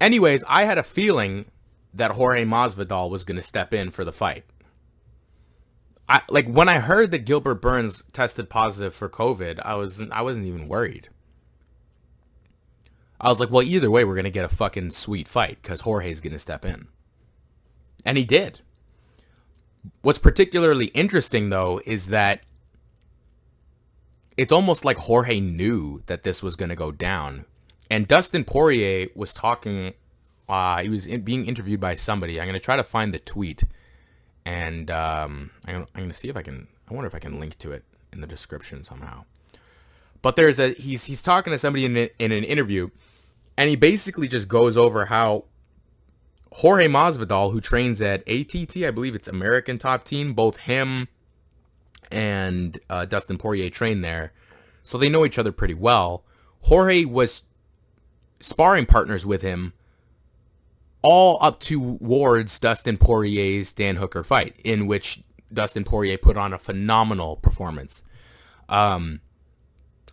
Anyways, I had a feeling that Jorge Masvidal was going to step in for the fight. When I heard that Gilbert Burns tested positive for COVID, I wasn't even worried. I was like, well, either way, we're going to get a fucking sweet fight because Jorge's going to step in. And he did. What's particularly interesting, though, is that it's almost like Jorge knew that this was going to go down. And Dustin Poirier was talking, he was being interviewed by somebody. I'm going to try to find the tweet. And I'm going to see if I wonder if I can link to it in the description somehow. But he's talking to somebody in an interview, and he basically just goes over how Jorge Masvidal, who trains at ATT, I believe it's American Top Team, both him and Dustin Poirier train there, so they know each other pretty well. Jorge was sparring partners with him all up towards Dustin Poirier's Dan Hooker fight, in which Dustin Poirier put on a phenomenal performance.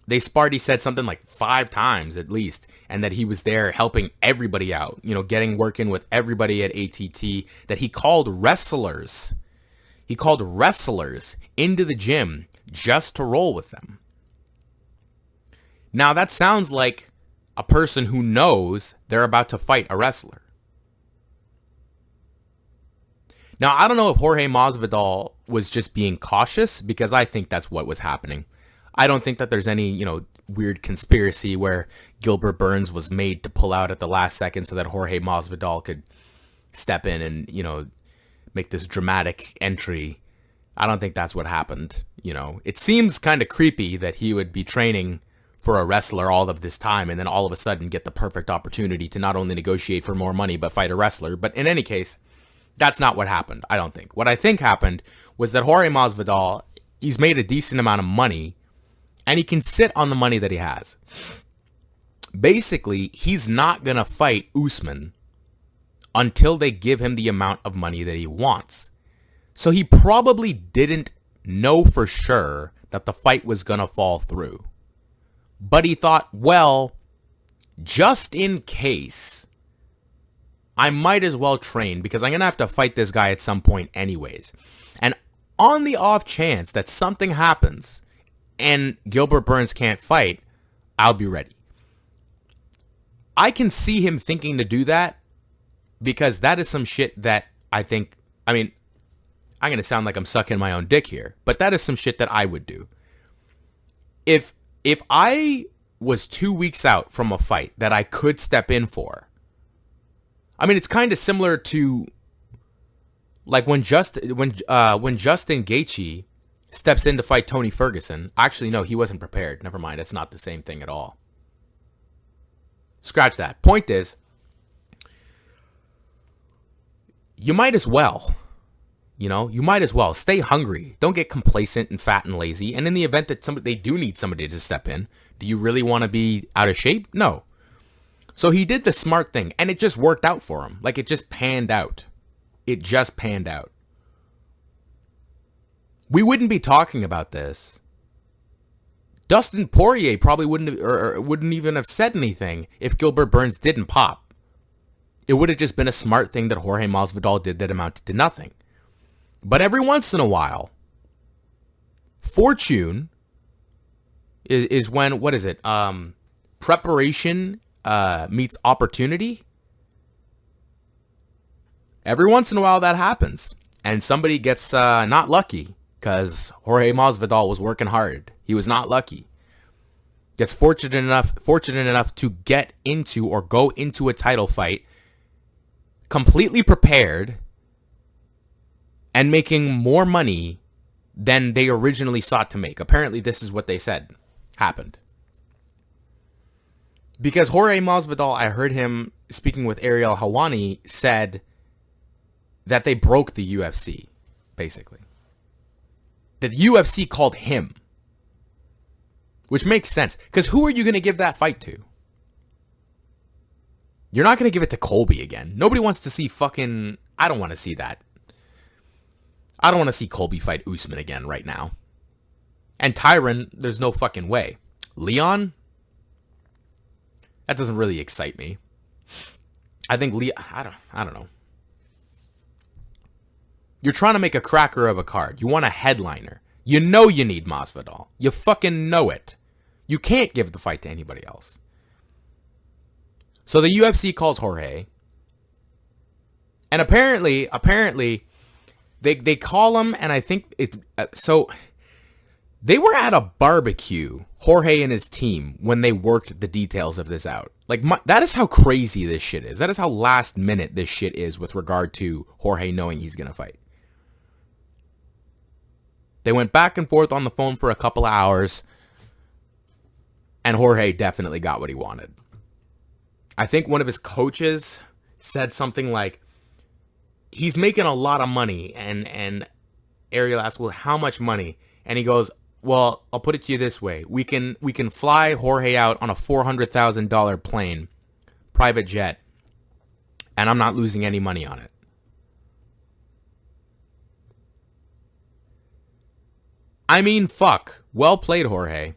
They sparred, he said, something like 5 times at least, and that he was there helping everybody out, getting work in with everybody at ATT, that he called wrestlers. He called wrestlers into the gym just to roll with them. Now that sounds like a person who knows they're about to fight a wrestler. Now, I don't know if Jorge Masvidal was just being cautious, because I think that's what was happening. I don't think that there's any, weird conspiracy where Gilbert Burns was made to pull out at the last second so that Jorge Masvidal could step in and, make this dramatic entry. I don't think that's what happened. It seems kind of creepy that he would be training for a wrestler all of this time and then all of a sudden get the perfect opportunity to not only negotiate for more money but fight a wrestler. But in any case, that's not what happened, I don't think. What I think happened was that Jorge Masvidal, he's made a decent amount of money, and he can sit on the money that he has. Basically, he's not going to fight Usman until they give him the amount of money that he wants. So he probably didn't know for sure that the fight was going to fall through. But he thought, well, just in case, I might as well train because I'm going to have to fight this guy at some point anyways. And on the off chance that something happens and Gilbert Burns can't fight, I'll be ready. I can see him thinking to do that because that is some shit that I'm going to sound like I'm sucking my own dick here, but that is some shit that I would do. If I was 2 weeks out from a fight that I could step in for, it's kind of similar to like when Justin Gaethje steps in to fight Tony Ferguson. Actually, no, he wasn't prepared. Never mind. That's not the same thing at all. Scratch that. Point is, you might as well. You might as well stay hungry. Don't get complacent and fat and lazy. And in the event that they do need somebody to step in, do you really want to be out of shape? No. So he did the smart thing, and it just worked out for him. Like, it just panned out. It just panned out. We wouldn't be talking about this. Dustin Poirier probably wouldn't even have said anything if Gilbert Burns didn't pop. It would have just been a smart thing that Jorge Masvidal did that amounted to nothing. But every once in a while, fortune is when, what is it? Preparation meets opportunity. Every once in a while that happens. And somebody gets not lucky because Jorge Masvidal was working hard. He was not lucky. Gets fortunate enough to get into or go into a title fight completely prepared and making more money than they originally sought to make. Apparently, this is what they said happened. Because Jorge Masvidal, I heard him speaking with Ariel Helwani, said that they broke the UFC, basically. That the UFC called him. Which makes sense. Because who are you going to give that fight to? You're not going to give it to Colby again. Nobody wants to see fucking... I don't want to see that. I don't want to see Colby fight Usman again right now. And Tyron, there's no fucking way. Leon? That doesn't really excite me. I think I don't know. You're trying to make a cracker of a card. You want a headliner. You know you need Masvidal. You fucking know it. You can't give the fight to anybody else. So the UFC calls Jorge. And apparently, they call him, and I think it's... so, they were at a barbecue, Jorge and his team, when they worked the details of this out. Like, that is how crazy this shit is. That is how last minute this shit is with regard to Jorge knowing he's going to fight. They went back and forth on the phone for a couple of hours, and Jorge definitely got what he wanted. I think one of his coaches said something like, he's making a lot of money, and Ariel asked, well, how much money? And he goes, well, I'll put it to you this way. We can fly Jorge out on a $400,000 plane, private jet, and I'm not losing any money on it. I mean, fuck. Well played, Jorge.